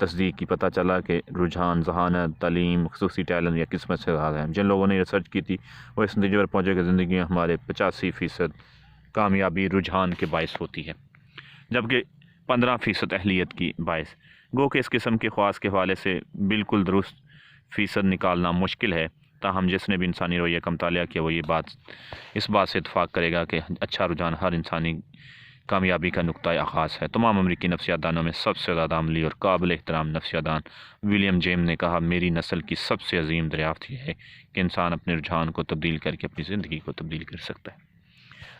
تصدیق کی، پتہ چلا کہ رجحان ذہانت، تعلیم، خصوصی ٹیلنٹ یا قسمت سے زیادہ ہیں۔ جن لوگوں نے ریسرچ کی تھی وہ اس نتیجے پر پہنچے کہ زندگی میں ہمارے 85% کامیابی رجحان کے باعث ہوتی ہے، جبکہ 15% اہلیت کی باعث۔ گو کہ اس قسم کے خواص کے حوالے سے بالکل درست فیصد نکالنا مشکل ہے، تاہم جس نے بھی انسانی رویہ کا مطالعہ کیا وہ اس بات سے اتفاق کرے گا کہ اچھا رجحان ہر انسانی کامیابی کا نقطۂ آغاز ہے۔ تمام امریکی نفسیات دانوں میں سب سے زیادہ عملی اور قابل احترام نفسیات دان ولیم جیمز نے کہا، میری نسل کی سب سے عظیم دریافت یہ ہے کہ انسان اپنے رجحان کو تبدیل کر کے اپنی زندگی کو تبدیل کر سکتا ہے۔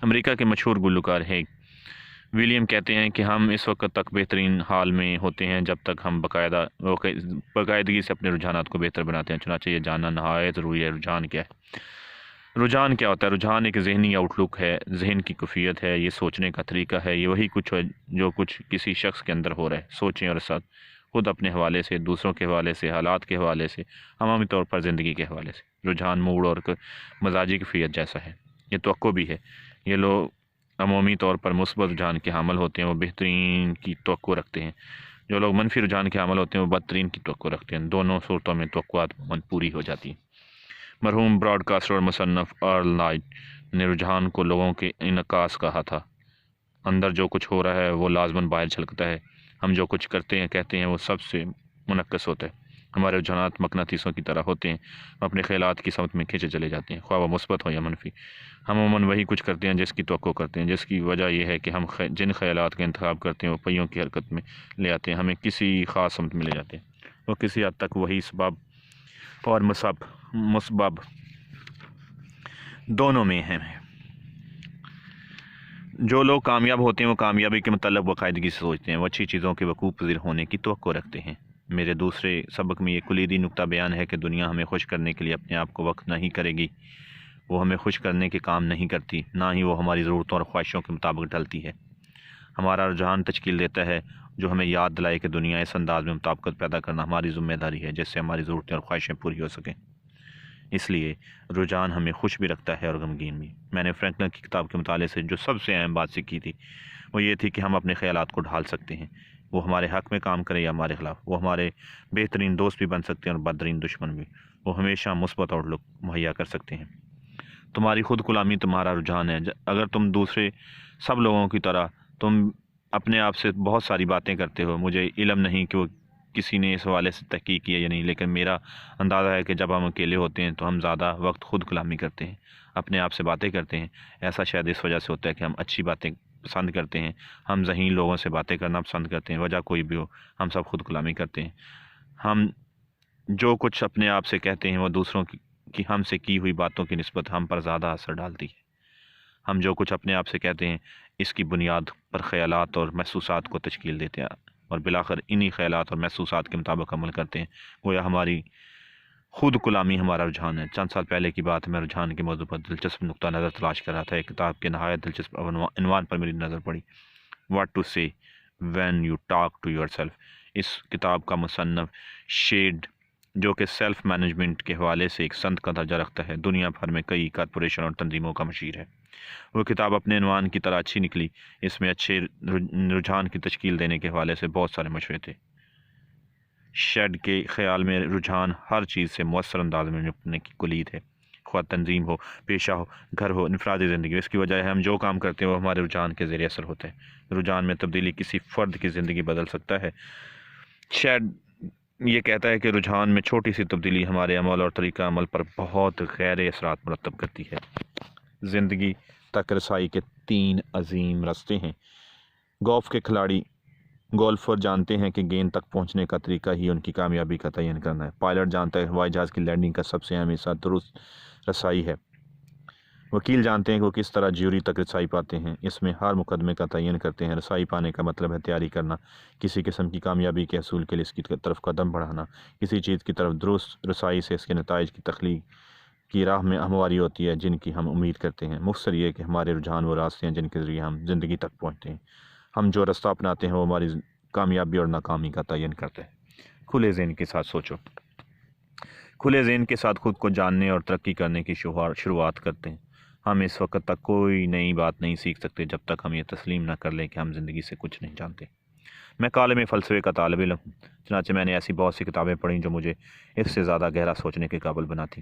امریکہ کے مشہور گلوکار ہے ولیم کہتے ہیں کہ ہم اس وقت تک بہترین حال میں ہوتے ہیں جب تک ہم باقاعدگی سے اپنے رجحانات کو بہتر بناتے ہیں، چنانچہ یہ جاننا نہایت ضروری ہے رجحان کیا ہے۔ رجحان کیا ہوتا ہے؟ رجحان ایک ذہنی آؤٹ لک ہے، ذہن کی کیفیت ہے، یہ سوچنے کا طریقہ ہے، یہ وہی کچھ ہے جو کچھ کسی شخص کے اندر ہو رہا ہے۔ سوچیں اور ساتھ خود اپنے حوالے سے، دوسروں کے حوالے سے، حالات کے حوالے سے، عوامی طور پر زندگی کے حوالے سے۔ رجحان موڈ اور مزاجی کیفیت جیسا ہے، یہ توقع بھی ہے۔ یہ لوگ عمومی طور پر مثبت رجحان کے حامل ہوتے ہیں، وہ بہترین کی توقع رکھتے ہیں۔ جو لوگ منفی رجحان کے حامل ہوتے ہیں وہ بدترین کی توقع رکھتے ہیں۔ دونوں صورتوں میں توقعات عموماً پوری ہو جاتی ہیں۔ مرحوم براڈ کاسٹر اور مصنف ارل نائٹ نے رجحان کو لوگوں کے انعکاس کہا تھا۔ اندر جو کچھ ہو رہا ہے وہ لازماً باہر چھلکتا ہے۔ ہم جو کچھ کرتے ہیں کہتے ہیں وہ سب سے منعکس ہوتا ہے۔ ہمارے رجحانات مقناطیسوں کی طرح ہوتے ہیں، ہم اپنے خیالات کی سمت میں کھینچے چلے جاتے ہیں، خواہ وہ مثبت ہو یا منفی۔ ہم عموماً وہی کچھ کرتے ہیں جس کی توقع کرتے ہیں، جس کی وجہ یہ ہے کہ ہم جن خیالات کا انتخاب کرتے ہیں وہ پہیوں کی حرکت میں لے آتے ہیں، ہمیں کسی خاص سمت میں لے جاتے ہیں۔ وہ کسی حد تک وہی اسباب اور مسبب دونوں میں ہیں۔ جو لوگ کامیاب ہوتے ہیں وہ کامیابی کے متعلق باقاعدگی سے سوچتے ہیں، وہ اچھی چیزوں کے وقوع پذیر ہونے کی توقع رکھتے ہیں۔ میرے دوسرے سبق میں یہ کلیدی نقطہ بیان ہے کہ دنیا ہمیں خوش کرنے کے لیے اپنے آپ کو وقت نہیں کرے گی، وہ ہمیں خوش کرنے کے کام نہیں کرتی، نہ ہی وہ ہماری ضرورتوں اور خواہشوں کے مطابق ڈھلتی ہے۔ ہمارا رجحان تشکیل دیتا ہے جو ہمیں یاد دلائے کہ دنیا اس انداز میں مطابقت پیدا کرنا ہماری ذمہ داری ہے جس سے ہماری ضرورتیں اور خواہشیں پوری ہو سکیں۔ اس لیے رجحان ہمیں خوش بھی رکھتا ہے اور غمگین بھی۔ میں نے فرینکلن کی کتاب کے مطالعے سے جو سب سے اہم بات سیکھی تھی وہ یہ تھی کہ ہم اپنے خیالات کو ڈھال سکتے ہیں، وہ ہمارے حق میں کام کرے یا ہمارے خلاف۔ وہ ہمارے بہترین دوست بھی بن سکتے ہیں اور بدترین دشمن بھی۔ وہ ہمیشہ مثبت آؤٹ لک مہیا کر سکتے ہیں۔ تمہاری خود غلامی تمہارا رجحان ہے۔ اگر تم دوسرے سب لوگوں کی طرح تم اپنے آپ سے بہت ساری باتیں کرتے ہو، مجھے علم نہیں کہ وہ کسی نے اس حوالے سے تحقیق کی ہے یا نہیں، لیکن میرا اندازہ ہے کہ جب ہم اکیلے ہوتے ہیں تو ہم زیادہ وقت خود غلامی کرتے ہیں، اپنے آپ سے باتیں کرتے ہیں۔ ایسا شاید اس وجہ سے ہوتا ہے کہ ہم اچھی باتیں پسند کرتے ہیں، ہم ذہین لوگوں سے باتیں کرنا پسند کرتے ہیں، وجہ کوئی بھی ہو ہم سب خود غلامی کرتے ہیں۔ ہم جو کچھ اپنے آپ سے کہتے ہیں وہ دوسروں کی ہم سے کی ہوئی باتوں کی نسبت ہم پر زیادہ اثر ڈالتی ہے۔ ہم جو کچھ اپنے آپ سے کہتے ہیں اس کی بنیاد پر خیالات اور محسوسات کو تشکیل دیتے ہیں اور بالآخر انہی خیالات اور محسوسات کے مطابق عمل کرتے ہیں۔ گویا ہماری خود غلامی ہمارا رجحان ہے۔ چند سال پہلے کی بات ہے، میں رجحان کے موضوع پر دلچسپ نقطہ نظر تلاش کر رہا تھا۔ ایک کتاب کے نہایت دلچسپ عنوان پر میری نظر پڑی، what to say when you talk to yourself. اس کتاب کا مصنف شیڈ جو کہ سیلف مینجمنٹ کے حوالے سے ایک سنت کا درجہ رکھتا ہے، دنیا بھر میں کئی کارپوریشن اور تنظیموں کا مشیر ہے۔ وہ کتاب اپنے عنوان کی طرح اچھی نکلی۔ اس میں اچھے رجحان کی تشکیل دینے کے حوالے سے بہت سارے مشورے تھے۔ شیڈ کے خیال میں رجحان ہر چیز سے مؤثر انداز میں نپٹنے کی کلید ہے، خواہ تنظیم ہو، پیشہ ہو، گھر ہو، انفرادی زندگی۔ اس کی وجہ ہے ہم جو کام کرتے ہیں وہ ہمارے رجحان کے زیر اثر ہوتا ہے۔ رجحان میں تبدیلی کسی فرد کی زندگی بدل سکتا ہے۔ شیڈ یہ کہتا ہے کہ رجحان میں چھوٹی سی تبدیلی ہمارے عمل اور طریقہ عمل پر بہت غیر اثرات مرتب کرتی ہے۔ زندگی تک رسائی کے 3 عظیم راستے ہیں۔ گولفر جانتے ہیں کہ گیند تک پہنچنے کا طریقہ ہی ان کی کامیابی کا تعین کرنا ہے۔ پائلٹ جانتا ہے ہوائی جہاز کی لینڈنگ کا سب سے اہم حصہ درست رسائی ہے۔ وکیل جانتے ہیں کہ وہ کس طرح جیوری تک رسائی پاتے ہیں، اس میں ہر مقدمے کا تعین کرتے ہیں۔ رسائی پانے کا مطلب ہے تیاری کرنا، کسی قسم کی کامیابی کے حصول کے لیے اس کی طرف قدم بڑھانا۔ کسی چیز کی طرف درست رسائی سے اس کے نتائج کی تخلیق کی راہ میں ہمواری ہوتی ہے جن کی ہم امید کرتے ہیں۔ مختصر یہ کہ ہمارے رجحان وہ راستے ہیں جن کے ذریعے ہم زندگی تک پہنچتے ہیں۔ ہم جو راستہ اپناتے ہیں وہ ہماری کامیابی اور ناکامی کا تعین کرتا ہے۔ کھلے ذہن کے ساتھ سوچو۔ کھلے ذہن کے ساتھ خود کو جاننے اور ترقی کرنے کی شروعات کرتے ہیں۔ ہم اس وقت تک کوئی نئی بات نہیں سیکھ سکتے جب تک ہم یہ تسلیم نہ کر لیں کہ ہم زندگی سے کچھ نہیں جانتے۔ میں کالم فلسفے کا طالب علم ہوں، چنانچہ میں نے ایسی بہت سی کتابیں پڑھیں جو مجھے اس سے زیادہ گہرا سوچنے کے قابل بناتی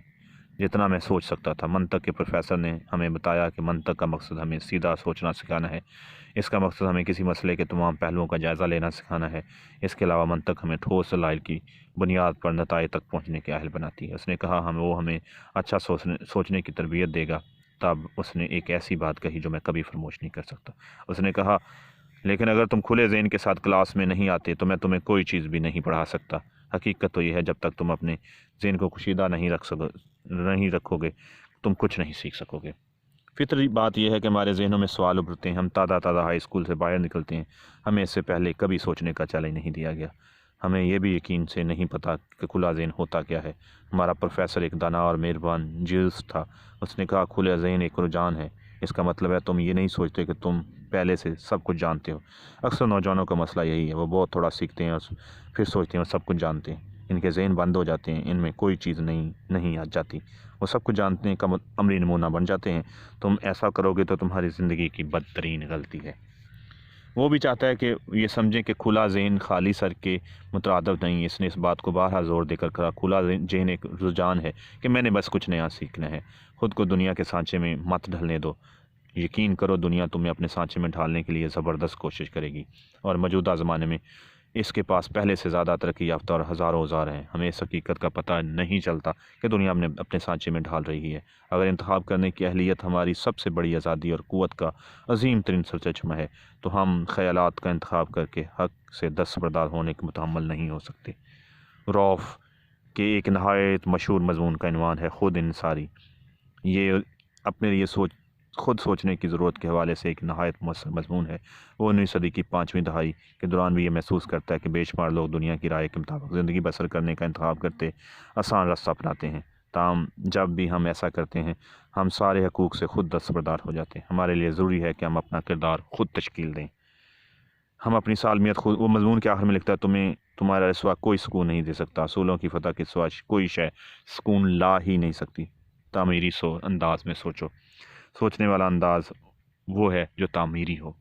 جتنا میں سوچ سکتا تھا۔ منطق کے پروفیسر نے ہمیں بتایا کہ منطق کا مقصد ہمیں سیدھا سوچنا سکھانا ہے۔ اس کا مقصد ہمیں کسی مسئلے کے تمام پہلوؤں کا جائزہ لینا سکھانا ہے۔ اس کے علاوہ منطق ہمیں ٹھوس دلائل کی بنیاد پر نتائج تک پہنچنے کے اہل بناتی ہے۔ اس نے کہا وہ ہمیں اچھا سوچنے کی تربیت دے گا۔ تب اس نے ایک ایسی بات کہی جو میں کبھی فراموش نہیں کر سکتا۔ اس نے کہا، لیکن اگر تم کھلے ذہن کے ساتھ کلاس میں نہیں آتے تو میں تمہیں کوئی چیز بھی نہیں پڑھا سکتا۔ حقیقت تو یہ ہے، جب تک تم اپنے ذہن کو کشیدہ نہیں رکھو گے تم کچھ نہیں سیکھ سکو گے۔ فطری بات یہ ہے کہ ہمارے ذہنوں میں سوال ابھرتے ہیں۔ ہم تازہ ہائی اسکول سے باہر نکلتے ہیں، ہمیں اس سے پہلے کبھی سوچنے کا چیلنج نہیں دیا گیا۔ ہمیں یہ بھی یقین سے نہیں پتہ کہ کھلا ذہن ہوتا کیا ہے۔ ہمارا پروفیسر ایک دانا اور مہربان جیوس تھا۔ اس نے کہا، کھلا ذہن ایک رجحان ہے۔ اس کا مطلب ہے تم یہ نہیں سوچتے کہ تم پہلے سے سب کچھ جانتے ہو۔ اکثر نوجوانوں کا مسئلہ یہی ہے، وہ بہت تھوڑا سیکھتے ہیں اور پھر سوچتے ہیں وہ سب کچھ جانتے ہیں۔ ان کے ذہن بند ہو جاتے ہیں، ان میں کوئی چیز نہیں آ جاتی۔ وہ سب کچھ جانتے ہیں کا عملی نمونہ بن جاتے ہیں۔ تم ایسا کرو گے تو تمہاری زندگی کی بدترین غلطی ہے۔ وہ بھی چاہتا ہے کہ یہ سمجھیں کہ کھلا ذہن خالی سر کے مترادف نہیں۔ اس نے اس بات کو بارہا زور دے کر کہا، کھلا ذہن ایک رجحان ہے کہ میں نے بس کچھ نیا سیکھنا ہے۔ خود کو دنیا کے سانچے میں مت ڈھلنے دو۔ یقین کرو دنیا تمہیں اپنے سانچے میں ڈھالنے کے لیے زبردست کوشش کرے گی، اور موجودہ زمانے میں اس کے پاس پہلے سے زیادہ ترقی یافتہ اور ہزاروں اوزار ہیں۔ ہمیں اس حقیقت کا پتہ نہیں چلتا کہ دنیا اپنے سانچے میں ڈھال رہی ہے۔ اگر انتخاب کرنے کی اہلیت ہماری سب سے بڑی آزادی اور قوت کا عظیم ترین سرچشمہ ہے تو ہم خیالات کا انتخاب کر کے حق سے دستبردار ہونے کے متحمل نہیں ہو سکتے۔ روف کے ایک نہایت مشہور مضمون کا عنوان ہے خود انحصاری۔ یہ اپنے لیے خود سوچنے کی ضرورت کے حوالے سے ایک نہایت مؤثر مضمون ہے۔ وہ 19ویں صدی کی 5ویں دہائی کے دوران بھی یہ محسوس کرتا ہے کہ بے شمار لوگ دنیا کی رائے کے مطابق زندگی بسر کرنے کا انتخاب کرتے آسان راستہ اپناتے ہیں۔ تاہم جب بھی ہم ایسا کرتے ہیں ہم سارے حقوق سے خود دستبردار ہو جاتے ہیں۔ ہمارے لیے ضروری ہے کہ ہم اپنا کردار خود تشکیل دیں، ہم اپنی سالمیت خود۔ وہ مضمون کے آخر میں لکھتا ہے، تمہارا سوا کوئی سکون نہیں دے سکتا۔ اصولوں کی فتح کے سوا کوئی شے سکون لا ہی نہیں سکتی۔ تعمیری انداز میں سوچو۔ سوچنے والا انداز وہ ہے جو تعمیری ہو۔